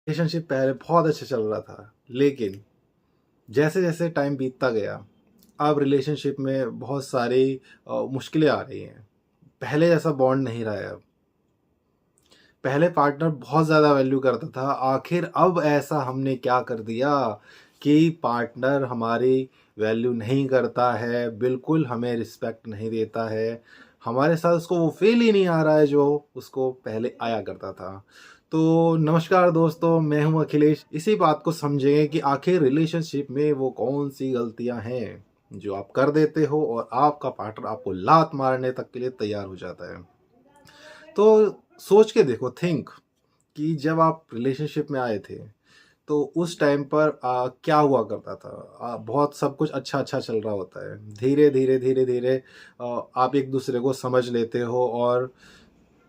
Relationship पहले बहुत अच्छा चल रहा था, लेकिन जैसे जैसे टाइम बीतता गया, अब रिलेशनशिप में बहुत सारी मुश्किलें आ रही हैं। पहले जैसा बॉन्ड नहीं रहा है अब। पहले पार्टनर बहुत ज़्यादा वैल्यू करता था, आखिर अब ऐसा हमने क्या कर दिया कि पार्टनर हमारी वैल्यू नहीं करता है, बिल्कुल हमें रिस्पेक्ट नहीं देता है। हमारे साथ उसको वो फ़ील ही नहीं आ रहा है जो उसको पहले आया करता था। तो नमस्कार दोस्तों, मैं हूँ अखिलेश। इसी बात को समझेंगे कि आखिर रिलेशनशिप में वो कौन-सी गलतियाँ हैं, जो आप कर देते हो और आपका पार्टनर आपको लात मारने तक के लिए तैयार हो जाता है। तो सोच के देखो, थिंक कि जब आप रिलेशनशिप में आए थे, तो उस टाइम पर क्या हुआ करता था? बहुत सब कुछ अच्छा-अच्छा चल रहा होता है। धीरे-धीरे, धीरे-धीरे आप एक-दूसरे को समझ लेते हो और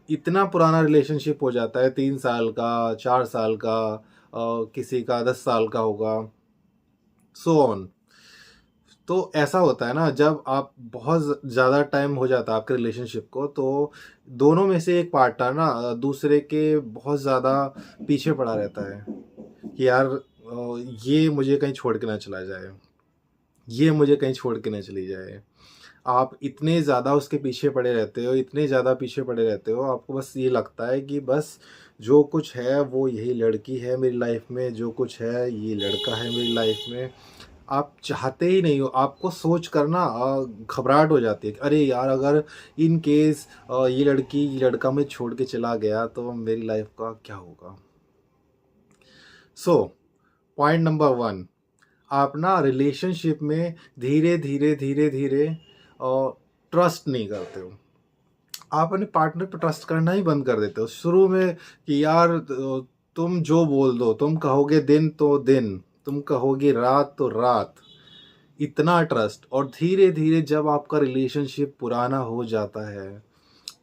इतना पुराना रिलेशनशिप हो जाता है, 3 साल का, 4 साल का, किसी का 10 साल का होगा, सो ऑन। तो ऐसा होता है ना, जब आप बहुत ज़्यादा टाइम हो जाता है आपके रिलेशनशिप को, तो दोनों में से एक पार्टनर ना दूसरे के बहुत ज़्यादा पीछे पड़ा रहता है कि यार ये मुझे कहीं छोड़ के ना चला जाए, ये मुझे कहीं छोड़ के ना चली जाए। आप इतने ज़्यादा उसके पीछे पड़े रहते हो, इतने ज़्यादा पीछे पड़े रहते हो, आपको बस ये लगता है कि बस जो कुछ है वो यही लड़की है मेरी लाइफ़ में, जो कुछ है ये लड़का है मेरी लाइफ़ में। आप चाहते ही नहीं हो, आपको सोच कर ना घबराहट हो जाती है कि अरे यार, अगर इन केस ये लड़की ये लड़का मुझे छोड़ के चला गया तो मेरी लाइफ़ का क्या होगा? सो पॉइंट नंबर 1, आप ना रिलेशनशिप में धीरे-धीरे, धीरे-धीरे ट्रस्ट नहीं करते हो। आप अपने पार्टनर पे ट्रस्ट करना ही बंद कर देते हो। शुरू में कि यार तुम जो बोल दो, तुम कहोगे दिन तो दिन, तुम कहोगे रात तो रात। इतना ट्रस्ट, और धीरे-धीरे जब आपका रिलेशनशिप पुराना हो जाता है,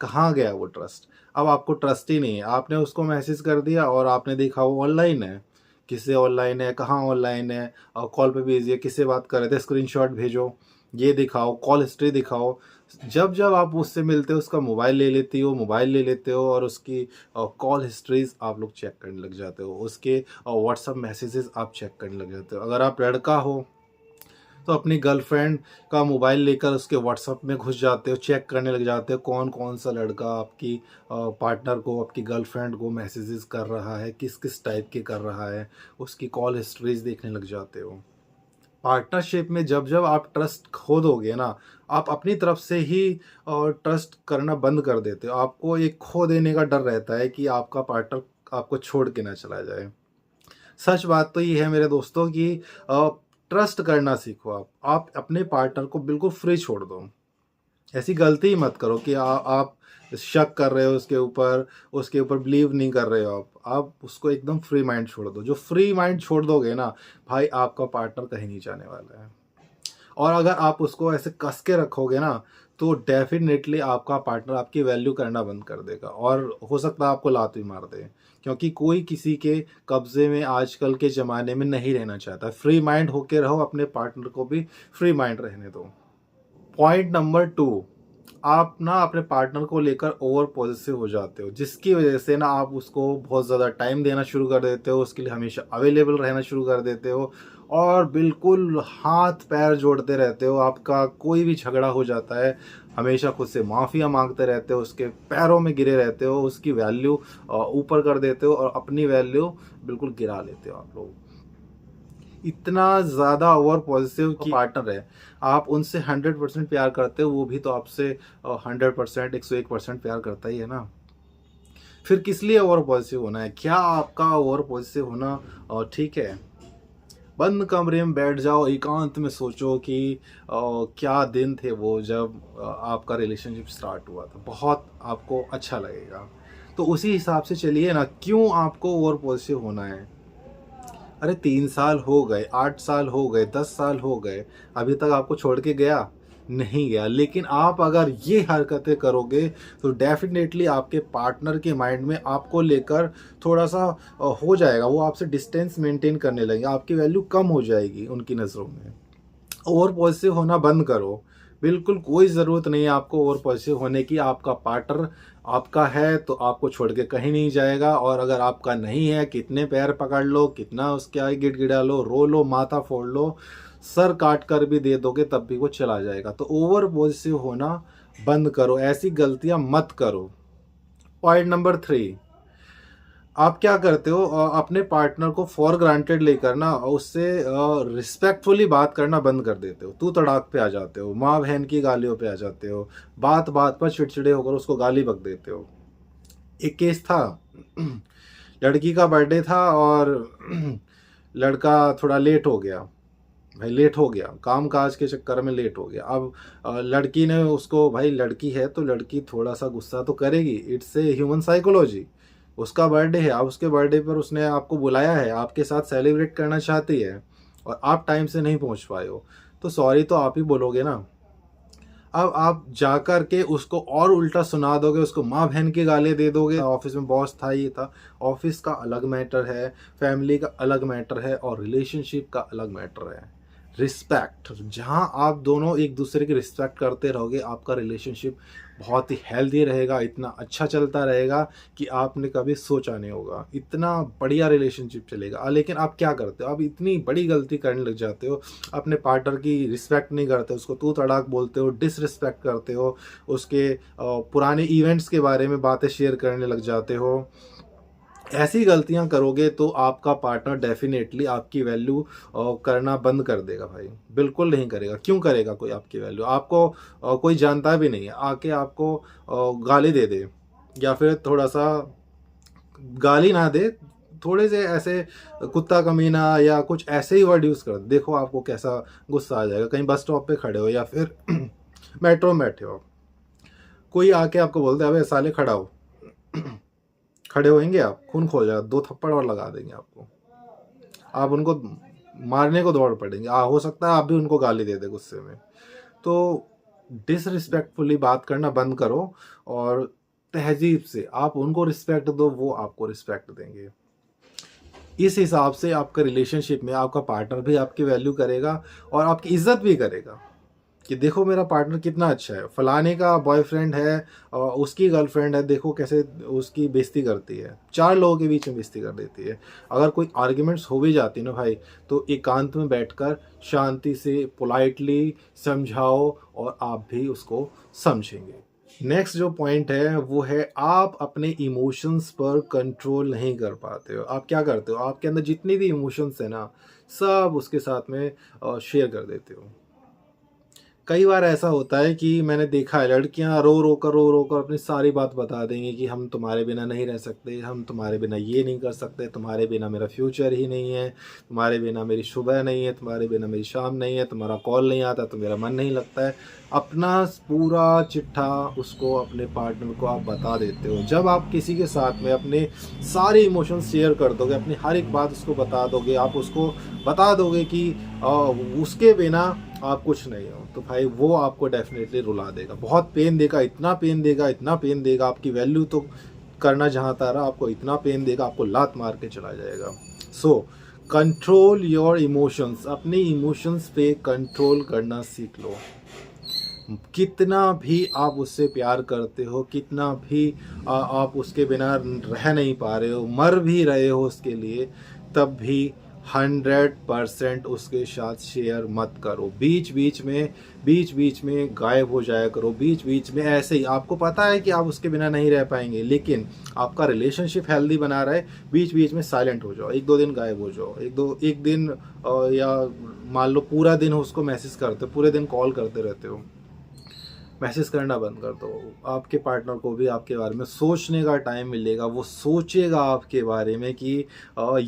कहाँ गया वो ट्रस्ट? अब आपको ट्रस्ट ही नहीं है। आपने उसको मैसेज कर दिया और आपने देखा वो ऑनलाइन है। किससे ऑनलाइन है, कहाँ ऑनलाइन है, कॉल पे बिज़ी है, किससे बात कर रहे थे, स्क्रीनशॉट भेजो, ये दिखाओ, कॉल हिस्ट्री दिखाओ। जब-जब आप उससे मिलते हो उसका मोबाइल ले लेती हो, मोबाइल ले लेते हो और उसकी कॉल हिस्ट्रीज़ आप लोग चेक करने लग जाते हो। उसके व्हाट्सएप मैसेजेस आप चेक करने लग जाते हो। अगर आप लड़का हो तो अपनी गर्लफ्रेंड का मोबाइल लेकर उसके व्हाट्सएप में घुस जाते हो, चेक करने लग जाते हो कौन-कौन सा लड़का आपकी पार्टनर को, आपकी गर्लफ्रेंड को मैसेजेस कर रहा है, किस-किस टाइप के कर रहा है, उसकी कॉल हिस्ट्रीज़ देखने लग जाते हो। पार्टनरशिप में जब-जब आप ट्रस्ट खो दोगे ना, आप अपनी तरफ से ही ट्रस्ट करना बंद कर देते हो। आपको एक खो देने का डर रहता है कि आपका पार्टनर आपको छोड़ के ना चला जाए। सच बात तो ये है मेरे दोस्तों कि अ, ट्रस्ट करना सीखो आप। आप अपने पार्टनर को बिल्कुल फ्री छोड़ दो। ऐसी गलती ही मत करो कि आप शक कर रहे हो उसके ऊपर बिलीव नहीं कर रहे हो आप। आप उसको एकदम फ्री माइंड छोड़ दो। जो फ्री माइंड छोड़ दोगे ना, भाई आपका पार्टनर कहीं नहीं जाने वाला है। और अगर आप उसको ऐसे कस के रखोगे ना, तो डेफ़िनेटली आपका पार्टनर आपकी वैल्यू करना बंद कर देगा और हो सकता है आपको लात भी मार दे। क्योंकि कोई किसी के कब्ज़े में आजकल के ज़माने में नहीं रहना चाहता। फ्री माइंड होके रहो, अपने पार्टनर को भी फ्री माइंड रहने दो। पॉइंट नंबर 2, आप ना अपने पार्टनर को लेकर ओवर पॉसेसिव हो जाते हो, जिसकी वजह से ना आप उसको बहुत ज़्यादा टाइम देना शुरू कर देते हो, उसके लिए हमेशा अवेलेबल रहना शुरू कर देते हो और बिल्कुल हाथ पैर जोड़ते रहते हो। आपका कोई भी झगड़ा हो जाता है, हमेशा खुद से माफ़िया मांगते रहते हो, उसके पैरों में गिरे रहते हो, उसकी वैल्यू ऊपर कर देते हो और अपनी वैल्यू बिल्कुल गिरा लेते हो आप लोग। इतना ज़्यादा ओवर पॉसेसिव कि पार्टनर है, आप उनसे 100% प्यार करते हो, वो भी तो आपसे 100%, 101% प्यार करता ही है ना। फिर किस लिए ओवर पॉसेसिव होना है? क्या आपका ओवर पॉसेसिव होना ठीक है? बंद कमरे में बैठ जाओ, एकांत में सोचो कि क्या दिन थे वो जब आपका रिलेशनशिप स्टार्ट हुआ था। बहुत आपको अच्छा लगेगा। तो उसी हिसाब से चलिए ना, क्यों आपको ओवर पॉसेसिव होना है? अरे 3 साल हो गए, 8 साल हो गए, 10 साल हो गए, अभी तक आपको छोड़ के गया? नहीं गया। लेकिन आप अगर ये हरकतें करोगे तो डेफ़िनेटली आपके पार्टनर के माइंड में आपको लेकर थोड़ा-सा हो जाएगा, वो आपसे डिस्टेंस मेंटेन करने लगेंगे, आपकी वैल्यू कम हो जाएगी उनकी नज़रों में। ओवर पॉसेसिव होना बंद करो। बिल्कुल कोई ज़रूरत नहीं है आपको ओवर पॉसेसिव होने की। आपका पार्टनर आपका है तो आपको छोड़ के कहीं नहीं जाएगा, और अगर आपका नहीं है, कितने पैर पकड़ लो, कितना उसके आगे गिड़गिड़ा लो, रो लो, माथा फोड़ लो, सर काट कर भी दे दोगे तब भी वो चला जाएगा। तो ओवर पॉसेसिव होना बंद करो, ऐसी गलतियां मत करो। पॉइंट नंबर 3, आप क्या करते हो, अपने पार्टनर को फॉर ग्रांटेड लेकर ना उससे रिस्पेक्टफुली बात करना बंद कर देते हो। तू तड़ाक पे आ जाते हो, माँ बहन की गालियों पे आ जाते हो, बात बात पर चिड़चिड़े होकर उसको गाली बक देते हो। एक केस था, लड़की का बर्थडे था और लड़का थोड़ा लेट हो गया। भाई लेट हो गया, काम काज के चक्कर में लेट हो गया। अब लड़की ने उसको, भाई लड़की है तो लड़की थोड़ा सा गुस्सा तो करेगी, इट्स ए ह्यूमन साइकोलॉजी। उसका बर्थडे है, अब उसके बर्थडे पर उसने आपको बुलाया है, आपके साथ सेलिब्रेट करना चाहती है और आप टाइम से नहीं पहुंच पाए हो, तो सॉरी तो आप ही बोलोगे ना। अब आप जाकर के उसको और उल्टा सुना दोगे, उसको माँ बहन की गालियाँ दे दोगे। ऑफिस में बॉस था, ये था। ऑफिस का अलग मैटर है, फैमिली का अलग मैटर है, और रिलेशनशिप का अलग मैटर है। रिस्पेक्ट, जहाँ आप दोनों एक दूसरे की रिस्पेक्ट करते रहोगे, आपका रिलेशनशिप बहुत ही हेल्दी रहेगा, इतना अच्छा चलता रहेगा कि आपने कभी सोचा नहीं होगा, इतना बढ़िया रिलेशनशिप चलेगा। लेकिन आप क्या करते हो, आप इतनी बड़ी गलती करने लग जाते हो, अपने पार्टनर की रिस्पेक्ट नहीं करते, उसको तू तड़ाक बोलते हो, डिसरिस्पेक्ट करते हो, उसके पुराने इवेंट्स के बारे में बातें शेयर करने लग जाते हो। ऐसी गलतियां करोगे तो आपका पार्टनर डेफिनेटली आपकी वैल्यू करना बंद कर देगा भाई, बिल्कुल नहीं करेगा। क्यों करेगा कोई आपकी वैल्यू? आपको कोई जानता भी नहीं है, आके आपको गाली दे दे, या फिर थोड़ा सा गाली ना दे, थोड़े से ऐसे कुत्ता कमीना या कुछ ऐसे ही वर्ड यूज़ कर दे, देखो आपको कैसा गुस्सा आ जाएगा। कहीं बस स्टॉप पे खड़े हो या फिर मेट्रो में बैठे हो, कोई आके आपको बोलते अबे साले खड़ा हो, खड़े होएंगे आप? खून खो जाएगा, 2 थप्पड़ और लगा देंगे आपको, आप उनको मारने को दौड़ पड़ेंगे। हो सकता है आप भी उनको गाली दे दे गुस्से में। तो डिसरिस्पेक्टफुली बात करना बंद करो, और तहजीब से आप उनको रिस्पेक्ट दो, वो आपको रिस्पेक्ट देंगे। इस हिसाब से आपका रिलेशनशिप में आपका पार्टनर भी आपकी वैल्यू करेगा और आपकी इज्जत भी करेगा कि देखो मेरा पार्टनर कितना अच्छा है, फलाने का बॉयफ्रेंड है और उसकी गर्लफ्रेंड है, देखो कैसे उसकी बेइज्जती करती है, 4 लोगों के बीच में बेइज्जती कर देती है। अगर कोई आर्ग्यूमेंट्स हो भी जाती है ना भाई, तो एकांत में बैठकर शांति से पोलाइटली समझाओ और आप भी उसको समझेंगे। नेक्स्ट जो पॉइंट है वो है, आप अपने इमोशंस पर कंट्रोल नहीं कर पाते हो। आप क्या करते हो, आपके अंदर जितनी भी इमोशंस है ना, सब उसके साथ में शेयर कर देते हो। कई बार ऐसा होता है कि मैंने देखा है, लड़कियां रो रो कर अपनी सारी बात बता देंगी कि हम तुम्हारे बिना नहीं रह सकते, हम तुम्हारे बिना ये नहीं कर सकते, तुम्हारे बिना मेरा फ्यूचर ही नहीं है, तुम्हारे बिना मेरी सुबह नहीं है, तुम्हारे बिना मेरी शाम नहीं है, तुम्हारा कॉल नहीं आता तो मेरा मन नहीं लगता है। अपना पूरा चिट्ठा उसको, अपने पार्टनर को आप बता देते हो। जब आप किसी के साथ में अपने सारे इमोशंस शेयर कर दोगे, अपनी हर एक बात उसको बता दोगे, आप उसको बता दोगे कि उसके बिना आप कुछ नहीं हो, तो भाई वो आपको डेफिनेटली रुला देगा, बहुत पेन देगा, इतना पेन देगा, इतना पेन देगा, आपकी वैल्यू तो करना जहाँ था रहा, आपको इतना पेन देगा, आपको लात मार के चला जाएगा। सो कंट्रोल योर इमोशंस, अपने इमोशंस पे कंट्रोल करना सीख लो। कितना भी आप उससे प्यार करते हो, कितना भी आप उसके बिना रह नहीं पा रहे हो, मर भी रहे हो उसके लिए, तब भी 100% उसके साथ शेयर मत करो। बीच बीच में गायब हो जाया करो, बीच बीच में ऐसे ही। आपको पता है कि आप उसके बिना नहीं रह पाएंगे, लेकिन आपका रिलेशनशिप हेल्दी बना रहे, बीच बीच में साइलेंट हो जाओ, 1-2 दिन गायब हो जाओ, एक दिन या मान लो पूरा दिन उसको मैसेज करते हो, पूरे दिन कॉल करते रहते हो, मैसेज करना बंद कर दो। आपके पार्टनर को भी आपके बारे में सोचने का टाइम मिलेगा, वो सोचेगा आपके बारे में कि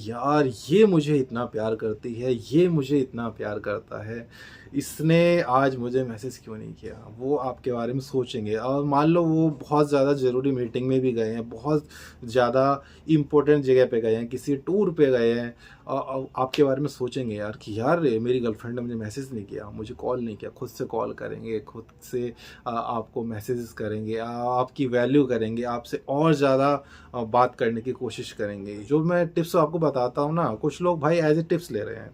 यार ये मुझे इतना प्यार करती है, ये मुझे इतना प्यार करता है, इसने आज मुझे मैसेज क्यों नहीं किया। वो आपके बारे में सोचेंगे। और मान लो वो बहुत ज़्यादा ज़रूरी मीटिंग में भी गए हैं, बहुत ज़्यादा इम्पोर्टेंट जगह पे गए हैं, किसी टूर पे गए हैं, आपके बारे में सोचेंगे यार कि यार मेरी गर्लफ्रेंड ने मुझे मैसेज नहीं किया, मुझे कॉल नहीं किया। खुद से कॉल करेंगे, खुद से आपको मैसेजेस करेंगे, आपकी वैल्यू करेंगे, आपसे और ज़्यादा बात करने की कोशिश करेंगे। जो मैं टिप्स आपको बताता हूँ ना, कुछ लोग भाई एज ए टिप्स ले रहे हैं,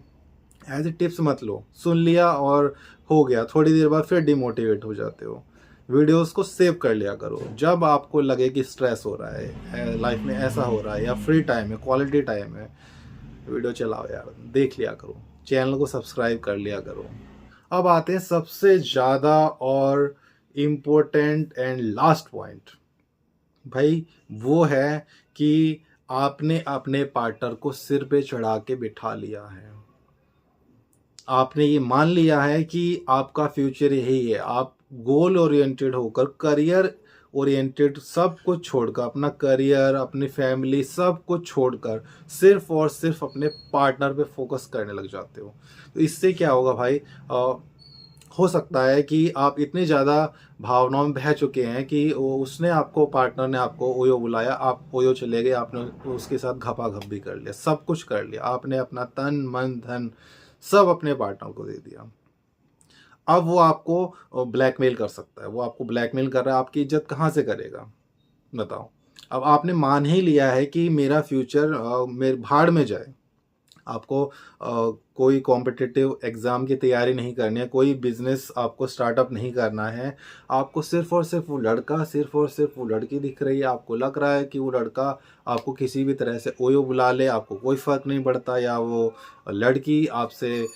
एज ए टिप्स मत लो, सुन लिया और हो गया, थोड़ी देर बाद फिर डिमोटिवेट हो जाते हो। वीडियोस को सेव कर लिया करो, जब आपको लगे कि स्ट्रेस हो रहा है लाइफ में, ऐसा हो रहा है, या फ्री टाइम है, क्वालिटी टाइम है, वीडियो चलाओ यार, देख लिया करो, चैनल को सब्सक्राइब कर लिया करो। अब आते हैं सबसे ज़्यादा और इम्पोर्टेंट एंड लास्ट पॉइंट भाई, वो है कि आपने अपने पार्टनर को सिर पे चढ़ा के बिठा लिया है। आपने ये मान लिया है कि आपका फ्यूचर यही है। आप गोल ओरिएंटेड होकर, करियर ओरिएंटेड, सब कुछ छोड़कर, अपना करियर, अपनी फैमिली, सब कुछ छोड़कर सिर्फ और सिर्फ अपने पार्टनर पे फोकस करने लग जाते हो। तो इससे क्या होगा भाई, हो सकता है कि आप इतने ज़्यादा भावनाओं में बह चुके हैं कि उसने आपको, पार्टनर ने आपको ओयो बुलाया, आप ओयो चले गए, आपने उसके साथ घपाघप भी कर लिया, सब कुछ कर लिया, आपने अपना तन मन धन सब अपने पार्टनर को दे दिया। अब वो आपको ब्लैकमेल कर सकता है, वो आपको ब्लैकमेल कर रहा है, आपकी इज्जत कहाँ से करेगा बताओ। अब आपने मान ही लिया है कि मेरा फ्यूचर मेरे भाड़ में जाए, आपको कोई कॉम्पिटिटिव एग्ज़ाम की तैयारी नहीं करनी है, कोई बिजनेस आपको स्टार्टअप नहीं करना है, आपको सिर्फ और सिर्फ वो लड़का, सिर्फ और सिर्फ वो लड़की दिख रही है, आपको लग रहा है कि वो लड़का आपको किसी भी तरह से ओयो बुला ले, आपको कोई फ़र्क नहीं पड़ता, या वो लड़की आपसे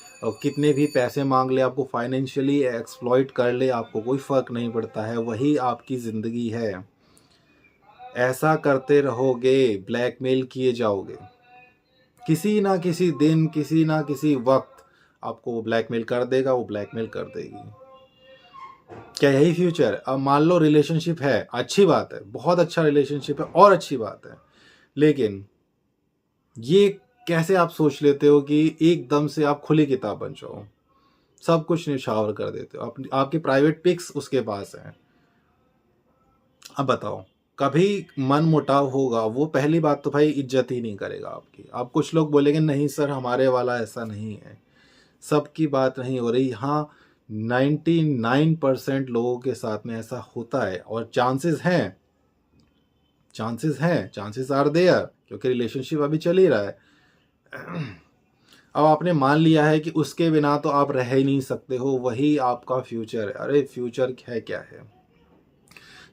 कितने भी पैसे मांग ले, आपको फाइनेंशियली एक्सप्लॉइट कर ले, आपको कोई फ़र्क नहीं पड़ता है, वही आपकी ज़िंदगी है। ऐसा करते रहोगे, ब्लैकमेल किए जाओगे, किसी ना किसी दिन, किसी ना किसी वक्त आपको वो ब्लैकमेल कर देगा, वो ब्लैकमेल कर देगी। क्या यही फ्यूचर? अब मान लो रिलेशनशिप है, अच्छी बात है, बहुत अच्छा रिलेशनशिप है और अच्छी बात है, लेकिन ये कैसे आप सोच लेते हो कि एकदम से आप खुली किताब बन जाओ, सब कुछ निछावर कर देते हो, आपकी प्राइवेट पिक्स उसके पास हैं। अब बताओ, कभी मन मुटाव होगा, वो पहली बात तो भाई इज्जत ही नहीं करेगा आपकी। आप कुछ लोग बोलेंगे नहीं सर हमारे वाला ऐसा नहीं है, सबकी बात नहीं हो रही। हाँ, 99% लोगों के साथ में ऐसा होता है, और चांसेस हैं, चांसेस आर देयर, क्योंकि रिलेशनशिप अभी चल ही रहा है। अब आपने मान लिया है कि उसके बिना तो आप रह ही नहीं सकते हो, वही आपका फ्यूचर है। अरे फ्यूचर है क्या है,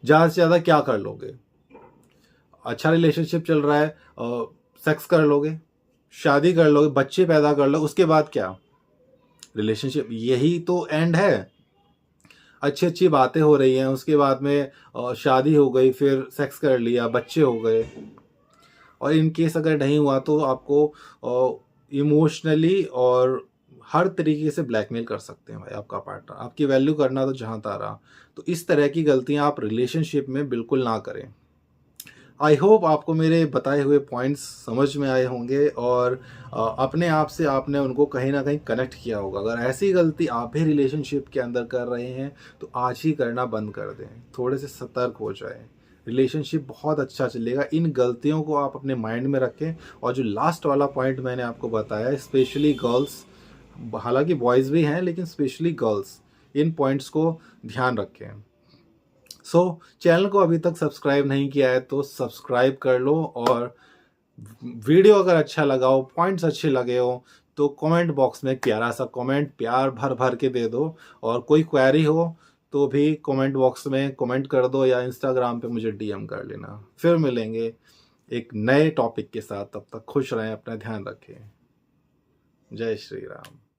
ज़्यादा से ज़्यादा क्या कर लोगे? अच्छा रिलेशनशिप चल रहा है, सेक्स कर लोगे, शादी कर लोगे, बच्चे पैदा कर लो, उसके बाद क्या? रिलेशनशिप यही तो एंड है। अच्छी अच्छी बातें हो रही हैं, उसके बाद में शादी हो गई, फिर सेक्स कर लिया, बच्चे हो गए, और इन केस अगर नहीं हुआ तो आपको इमोशनली और हर तरीके से ब्लैकमेल कर सकते हैं भाई आपका पार्टनर, आपकी वैल्यू करना तो जहाँ तारा। तो इस तरह की गलतियाँ आप रिलेशनशिप में बिल्कुल ना करें। आई होप आपको मेरे बताए हुए पॉइंट्स समझ में आए होंगे, और अपने आप से आपने उनको कहीं ना कहीं कनेक्ट किया होगा। अगर ऐसी गलती आप भी रिलेशनशिप के अंदर कर रहे हैं तो आज ही करना बंद कर दें, थोड़े से सतर्क हो जाएं, रिलेशनशिप बहुत अच्छा चलेगा। इन गलतियों को आप अपने माइंड में रखें, और जो लास्ट वाला पॉइंट मैंने आपको बताया, स्पेशली गर्ल्स, हालांकि बॉयज़ भी हैं लेकिन स्पेशली गर्ल्स, इन पॉइंट्स को ध्यान रखें। चैनल को अभी तक सब्सक्राइब नहीं किया है तो सब्सक्राइब कर लो, और वीडियो अगर अच्छा लगा हो, पॉइंट्स अच्छे लगे हो, तो कमेंट बॉक्स में एक प्यारा सा कमेंट प्यार भर भर के दे दो, और कोई क्वेरी हो तो भी कमेंट बॉक्स में कमेंट कर दो, या इंस्टाग्राम पे मुझे डीएम कर लेना। फिर मिलेंगे एक नए टॉपिक के साथ, तब तक खुश रहें, अपना ध्यान रखें। जय श्री राम।